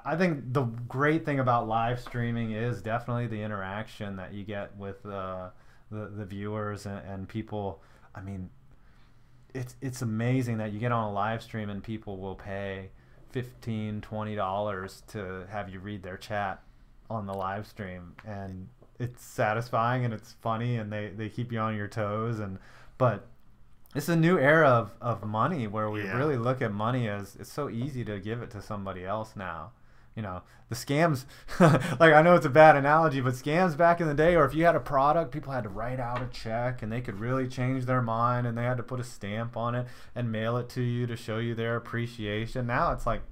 S2: I think the great thing about live streaming is definitely the interaction that you get with the viewers and people. I mean, it's amazing that you get on a live stream and people will pay $15-$20 to have you read their chat on the live stream, and it's satisfying and it's funny, and they keep you on your toes. But it's a new era of money where we really look at money as it's so easy to give it to somebody else now. The scams, like I know it's a bad analogy, but scams back in the day, or if you had a product, people had to write out a check and they could really change their mind, and they had to put a stamp on it and mail it to you to show you their appreciation. Now it's like,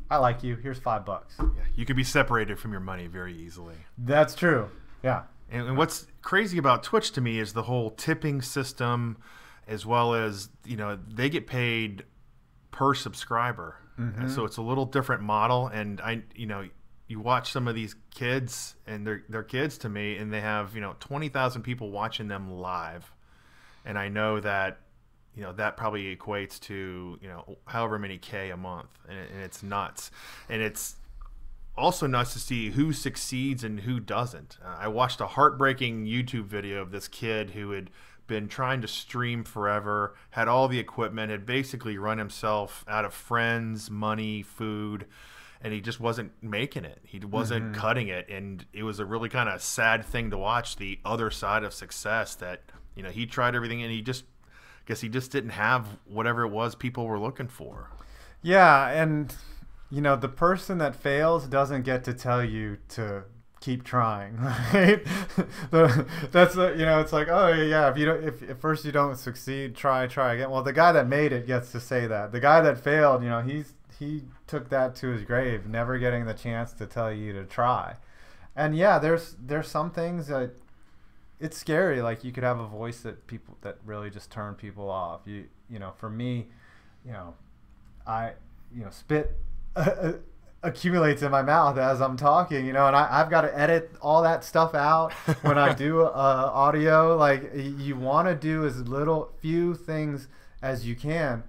S2: I like you, here's $5.
S1: Yeah, you can be separated from your money very easily.
S2: That's true. Yeah.
S1: And what's crazy about Twitch to me is the whole tipping system, as well as, they get paid per subscriber. Mm-hmm. And so it's a little different model. And you watch some of these kids, and they're kids to me, and they have, 20,000 people watching them live. And I know that, that probably equates to, however many K a month. And it's nuts. And it's also nuts to see who succeeds and who doesn't. I watched a heartbreaking YouTube video of this kid who had been trying to stream forever, had all the equipment, had basically run himself out of friends, money, food, and he just wasn't making it. He wasn't cutting it, and it was a really kind of sad thing to watch, the other side of success, that he tried everything, and he just didn't have whatever it was people were looking for.
S2: Yeah, and the person that fails doesn't get to tell you to keep trying, right? That's it's like, oh yeah, if at first you don't succeed, try again. Well, the guy that made it gets to say that. The guy that failed, he took that to his grave, never getting the chance to tell you to try. And yeah, there's some things that it's scary. Like you could have a voice that really just turn people off. For me, I spit accumulates in my mouth as I'm talking, and I've got to edit all that stuff out when I do audio. Like you want to do as few things as you can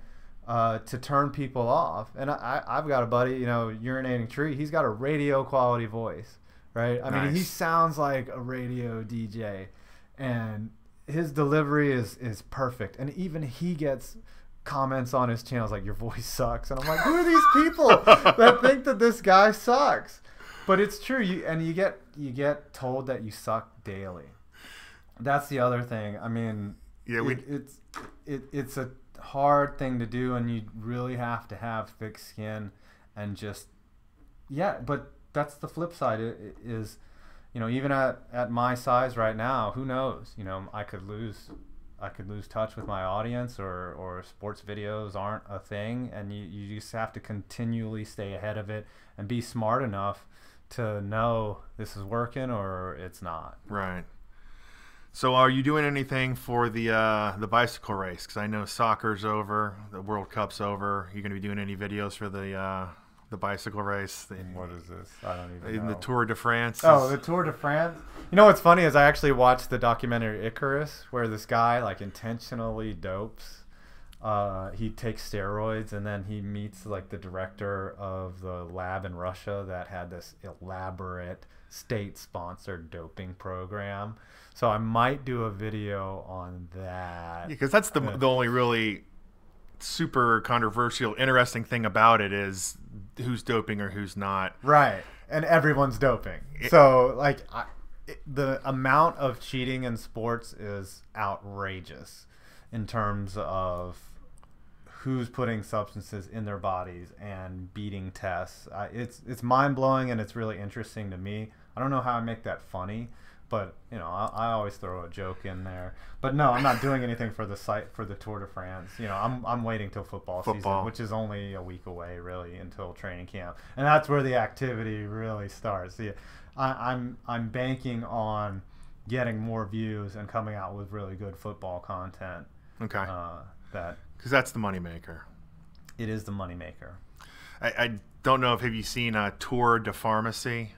S2: to turn people off. And I've got a buddy, Urinating Tree. He's got a radio quality voice, right? I mean, he sounds like a radio DJ, and his delivery is perfect. And even he gets comments on his channels like, your voice sucks, and I'm like, who are these people that think that this guy sucks? But it's true. You get told that you suck daily. That's the other thing. I mean, yeah, it's a hard thing to do, and you really have to have thick skin and just but that's the flip side. It is even at my size right now, who knows, I could lose touch with my audience, or sports videos aren't a thing, and you just have to continually stay ahead of it and be smart enough to know this is working or it's not.
S1: Right. So are you doing anything for the bicycle race? Because I know soccer's over, the World Cup's over. Are you going to be doing any videos for the bicycle race?
S2: What is this? I don't even know.
S1: The Tour de France.
S2: Oh, the Tour de France. What's funny is I actually watched the documentary Icarus, where this guy intentionally dopes. He takes steroids, and then he meets the director of the lab in Russia that had this elaborate state-sponsored doping program. So I might do a video on that.
S1: Because that's the only really super controversial, interesting thing about it is who's doping or who's not.
S2: Right. And everyone's doping. So the amount of cheating in sports is outrageous in terms of who's putting substances in their bodies and beating tests. It's mind-blowing, and it's really interesting to me. I don't know how I make that funny, but I always throw a joke in there. But no, I'm not doing anything for the Tour de France. I'm waiting till football season, which is only a week away, really, until training camp, and that's where the activity really starts. I'm banking on getting more views and coming out with really good football content.
S1: Okay. Because that's the moneymaker.
S2: It is the moneymaker.
S1: I don't know if have you seen Tour de Pharmacy?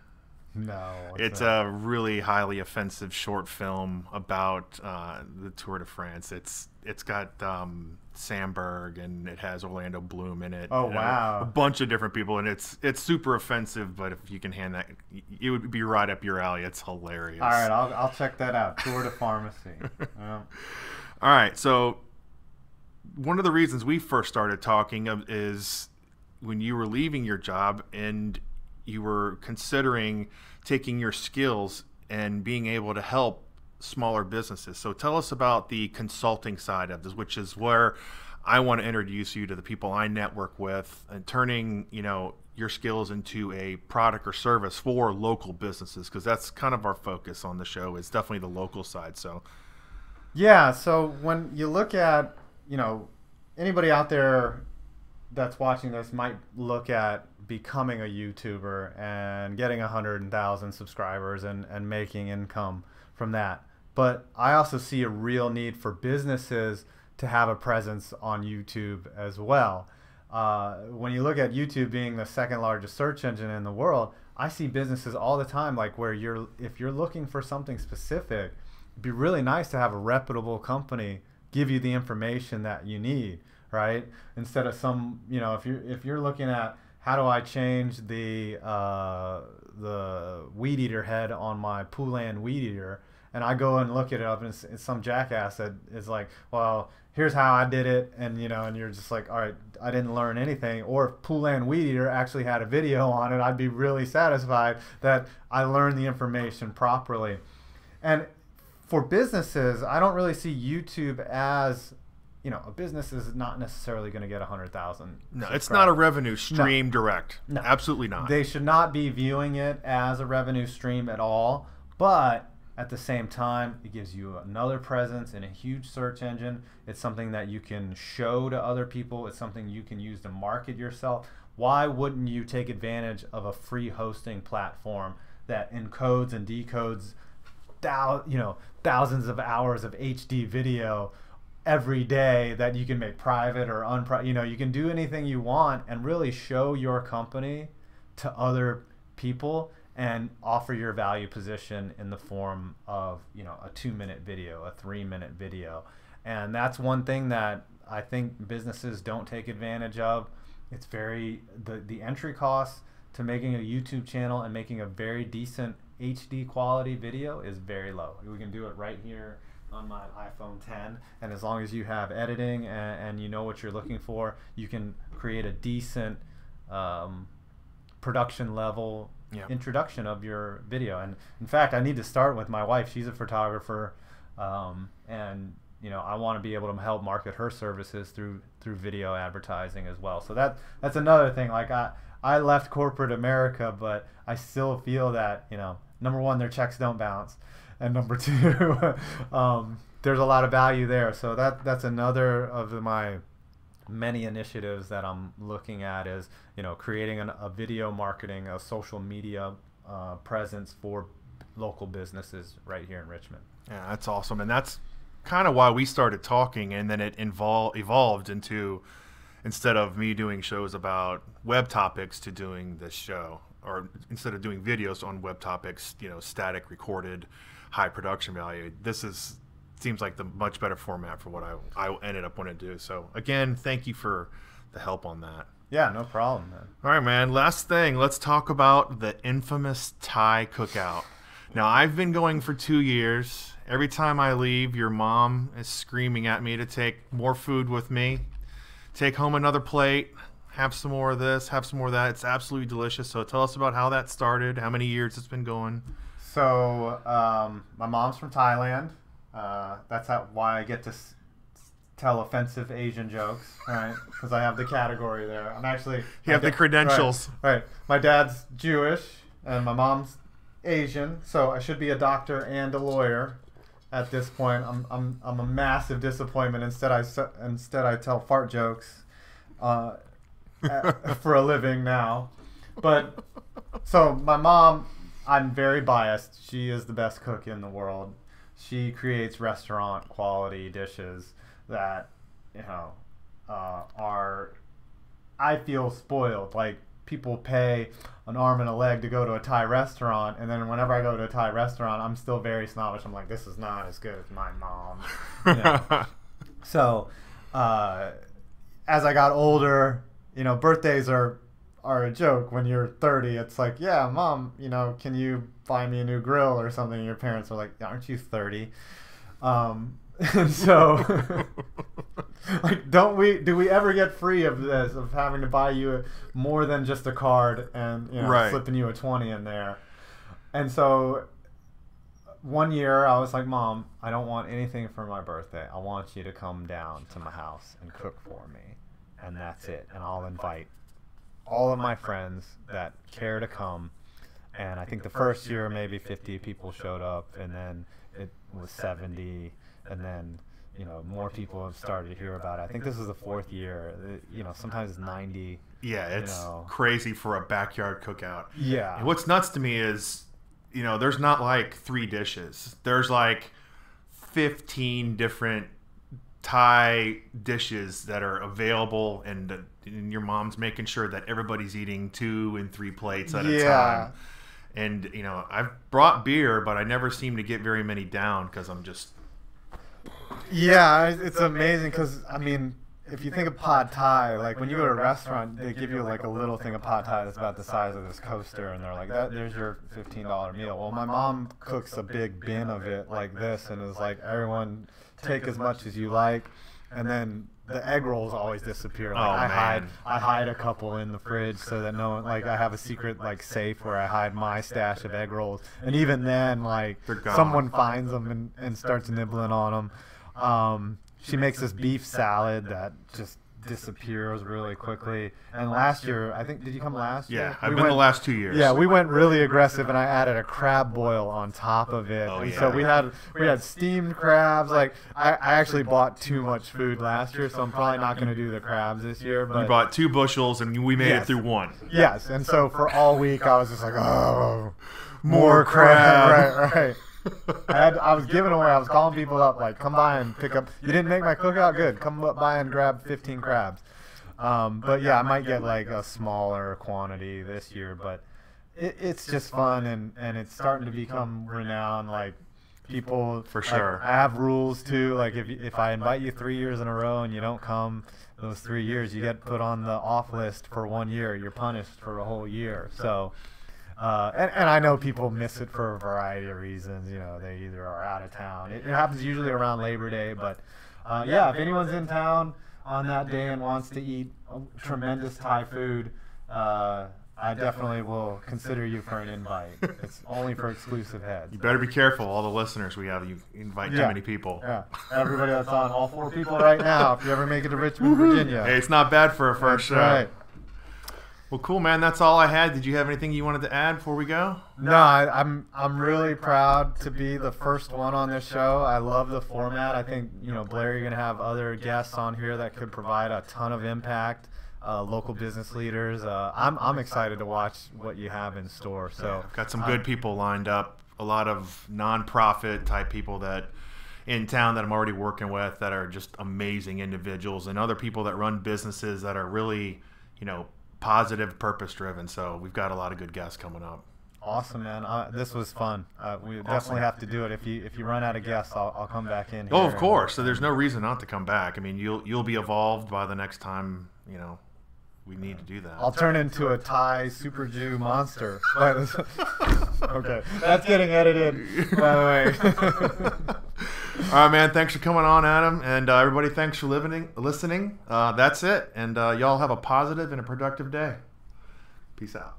S2: No.
S1: It's a really highly offensive short film about the Tour de France. It's got Sandberg, and it has Orlando Bloom in it.
S2: Oh, wow.
S1: A bunch of different people, and it's super offensive, but if you can hand that, it would be right up your alley. It's hilarious.
S2: All right, I'll check that out. Tour de Pharmacy. Yeah.
S1: All right, so one of the reasons we first started talking is when you were leaving your job and you were considering taking your skills and being able to help smaller businesses. So tell us about the consulting side of this, which is where I want to introduce you to the people I network with, and turning, your skills into a product or service for local businesses, because that's kind of our focus on the show, is definitely the local side. So
S2: yeah, so when you look at, anybody out there that's watching this might look at becoming a YouTuber and getting 100,000 subscribers and making income from that. But I also see a real need for businesses to have a presence on YouTube as well. When you look at YouTube being the second largest search engine in the world, I see businesses all the time, like where if you're looking for something specific, it'd be really nice to have a reputable company give you the information that you need, right? Instead of some, if you're looking at how do I change the weed eater head on my Poulan weed eater, and I go and look it up, and it's some jackass that is like, well, here's how I did it, and and you're just like, all right, I didn't learn anything. Or if Poulan weed eater actually had a video on it, I'd be really satisfied that I learned the information properly. And for businesses, I don't really see YouTube as, a business is not necessarily going to get 100,000.
S1: No, it's not a revenue stream direct.
S2: No,
S1: absolutely not.
S2: They should not be viewing it as a revenue stream at all. But at the same time, it gives you another presence in a huge search engine. It's something that you can show to other people. It's something you can use to market yourself. Why wouldn't you take advantage of a free hosting platform that encodes and decodes thousands of hours of HD video every day that you can make private or unprivate? You can do anything you want and really show your company to other people and offer your value position in the form of a 2-minute video, a 3-minute video. And that's one thing that I think businesses don't take advantage of. It's the entry cost to making a YouTube channel and making a very decent HD quality video is very low. We can do it right here on my iPhone 10, and as long as you have editing and you know what you're looking for, you can create a decent production level introduction of your video. And in fact, I need to start with my wife. She's a photographer, and I want to be able to help market her services through video advertising as well. So that's another thing. Like I left corporate America, but I still feel that number one, their checks don't bounce, and number two, there's a lot of value there. So that's another of my many initiatives that I'm looking at, is creating a video marketing, a social media presence for local businesses right here in Richmond.
S1: Yeah, that's awesome. And that's kind of why we started talking, and then it evolved into, instead of me doing shows about web topics, to doing this show, or instead of doing videos on web topics, static, recorded, high production value. This seems like the much better format for what I ended up wanting to do. So again, thank you for the help on that.
S2: Yeah, no problem, man.
S1: All right, man. Last thing, let's talk about the infamous Thai cookout. Now, I've been going for 2 years. Every time I leave, your mom is screaming at me to take more food with me, take home another plate, have some more of this, have some more of that. It's absolutely delicious. So tell us about how that started, how many years it's been going.
S2: So my mom's from Thailand. That's why I get to tell offensive Asian jokes, right? Because I have the category there. I'm actually...
S1: You have the credentials.
S2: Right. My dad's Jewish, and my mom's Asian, so I should be a doctor and a lawyer at this point. I'm a massive disappointment. Instead I tell fart jokes for a living now. But so my mom, I'm very biased. She is the best cook in the world. She creates restaurant quality dishes that are I feel spoiled. Like, people pay an arm and a leg to go to a Thai restaurant, and then whenever I go to a Thai restaurant, I'm still very snobbish. I'm like, this is not as good as my mom. You know? So, as I got older, you know, birthdays are a joke. When you're 30, it's like, yeah, Mom, you know, can you buy me a new grill or something? And your parents are like, aren't you 30? And so, like, do we ever get free of this, of having to buy you more than just a card and, you know, slipping you a 20 in there? And so one year I was like, Mom, I don't want anything for my birthday. I want you to come down to my house and cook for me. And that's it. And I'll invite all of my friends that care to come. And I think the first year maybe 50 people showed up, and then it was 70, and then, you know, more people have started to hear about it. I think this is the 4th year. You know, sometimes it's 90.
S1: Yeah, it's crazy for a backyard cookout.
S2: Yeah.
S1: And what's nuts to me is, you know, there's not like 3 dishes. There's like 15 different Thai dishes that are available, and your mom's making sure that everybody's eating 2 and 3 plates at a time. And, you know, I've brought beer, but I never seem to get very many down because I'm just...
S2: Yeah, it's amazing because, I mean, if you think of pad thai, like when you go to a restaurant, they give you like a little thing of pad thai that's about the size of this coaster, and they're like, there's your $15 meal. Well, my mom cooks a big bin of it like this, and is like, everyone take as much as you like, and then the egg rolls always disappear. Like, I hide a couple in the fridge so that no one, like, I have a secret like safe where I hide my stash of egg rolls, and even then, like, someone finds them and starts nibbling on them. She makes this beef salad that just disappears really quickly. And last year, I think, did you come last year?
S1: Yeah, I've been the last 2 years.
S2: Yeah, we went really aggressive, and I added a crab boil on top of it. So we had steamed crabs. Like, I actually bought too much food last year, so I'm probably not going to do the crabs this year. But
S1: you bought 2 bushels, and we made it through 1.
S2: Yes, and so for all week, I was just like, oh, more crab. Right. I was giving away. I was calling people up, like, come by and pick up. You didn't make my cookout? Good. Come by and grab 15 crabs. But yeah, I might get like a smaller quantity this year. But it's just fun, and it's starting to become renowned. Like, people,
S1: for sure.
S2: Like, I have rules too. Like, if I invite you 3 years in a row and you don't come those 3 years, you get put on the off list for 1 year. You're punished for a whole year. So. And I know people miss it for a variety of reasons. You know, they either are out of town. It happens usually around Labor Day. But, yeah, if anyone's in town on that day and wants to eat tremendous Thai food, I definitely will consider you for an invite. It's only for exclusive heads.
S1: You better be careful, all the listeners we have. You invite too many people.
S2: Yeah, everybody that's on, all 4 people right now, if you ever make it to Richmond, Virginia.
S1: Hey, it's not bad for a first show.
S2: Right.
S1: Well, cool, man. That's all I had. Did you have anything you wanted to add before we go?
S2: No, I'm really proud to be the first one on this show. I love the format. I think, you know, Blair, you're going to have other guests on here that could provide a ton of impact, local business leaders. I'm excited to watch what you have in store. So
S1: I've got some good people lined up, a lot of nonprofit type people that in town that I'm already working with that are just amazing individuals, and other people that run businesses that are really, you know, positive, purpose-driven. So we've got a lot of good guests coming up.
S2: Awesome, man. This was fun. We definitely have to do it. If you run out of guests, I'll come back in here.
S1: Oh, of course. So there's no reason not to come back. I mean, you'll be evolved by the next time, you know, we need to do that.
S2: I'll turn into a Thai super Jew monster. Okay, that's getting edited, by the way.
S1: All right, man. Thanks for coming on, Adam. And everybody, thanks for listening. That's it. And y'all have a positive and a productive day. Peace out.